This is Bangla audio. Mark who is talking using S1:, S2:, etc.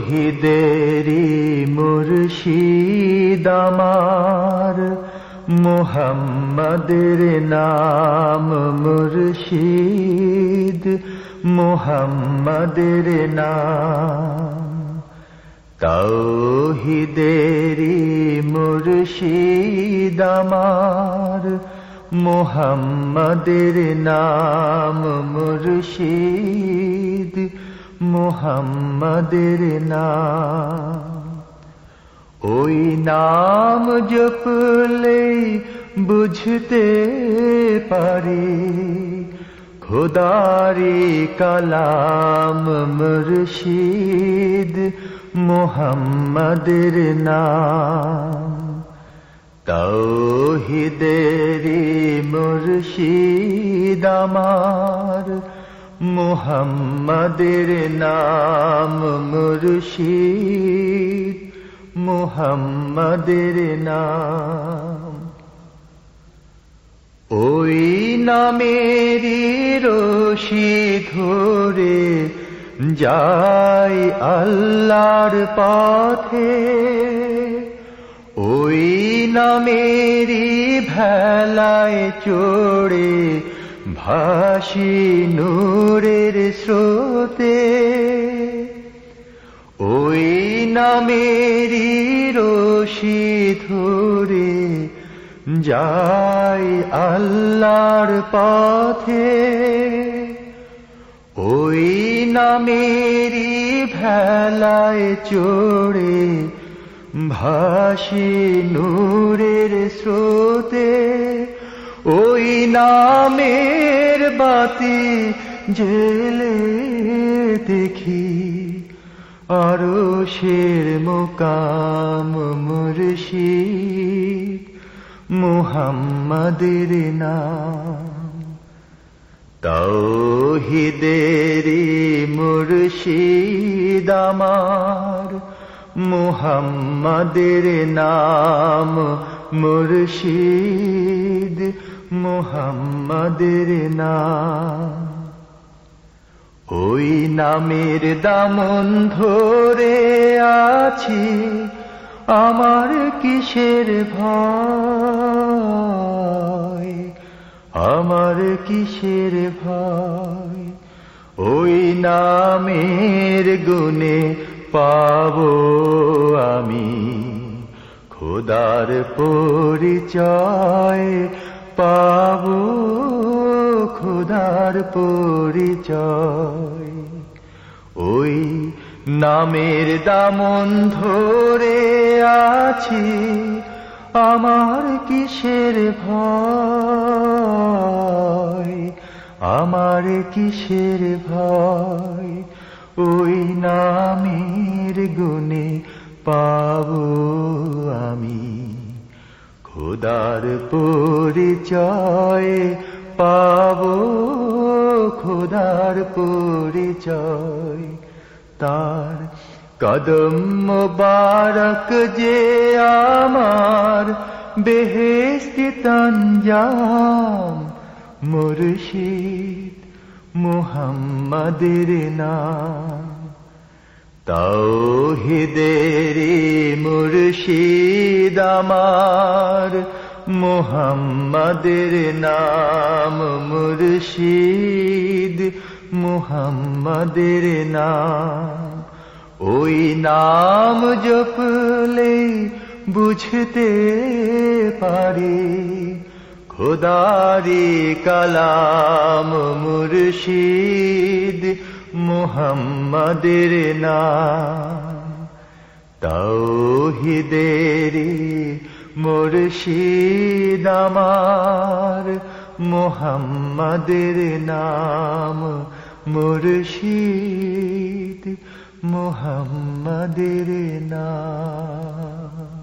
S1: তৌহিদেরি মুর্শিদ আমার, মুহাম্মাদের নাম মুর্শিদ, মুহাম্মাদের নাম। তৌহিদেরি মুর্শিদ আমার, মুহাম্মাদের নাম মুর্শিদ, মুহাম্মাদের নাম। ওই নাম জপলেই বুঝতে পারি খোদারি কালাম মুর্শিদ, মুহাম্মাদের নাম। তৌহিদেরি মুর্শিদ আমার, মুহাম্মাদের নাম মুর্শিদ, মুহাম্মাদের নাম। ওই নামেরই রশি ধরে যাই আল্লাহর পথে, ওই নামেরই ভেলায় চড়ে ভাসি নূরের স্রোতে। ওই নামেরই রশি ধরে যাই আল্লাহর পথে, ওই নামেরই ভেলায় চড়ে ভাসি নূরের স্রোতে। ওই নামের বাতি জেলে দেখি আরশের মুকাম মুর্শিদ, মুহাম্মাদের নাম। তৌহিদেরি মুর্শিদ আমার, মুহাম্মাদের নাম মুর্শিদ, মুহাম্মাদের নাম। ওই নামের দামন ধরে আছি, আমার কিসের ভয়, আমার কিসের ভয়। ওই নামের গুণে পাবো আমি খোদার পরিচয়, পাবো খোদার পরিচয়। ওই নামের দামন ধরে আছি, আমার কিসের ভয়, আমার কিসের ভয়। ওই নামের গুণে পাবো আমি খোদার পরিচয়, পাবো খোদার পরিচয়। তার কদম মোবারক যে আমার বেহেশতি তঞ্জাম মুর্শিদ, মুহাম্মাদের নাম। তৌহিদেরি মুর্শিদ আমার, মুহাম্মাদের নাম মুর্শিদ, মুহাম্মাদের নাম। ওই নাম জপলে বুঝতে পারি খোদারি কালাম মুর্শিদ, মুহাম্মাদের নাম। তৌহিদেরি মুর্শিদ আমার, মুহাম্মাদের নাম মুর্শিদ, মুহাম্মাদের নাম।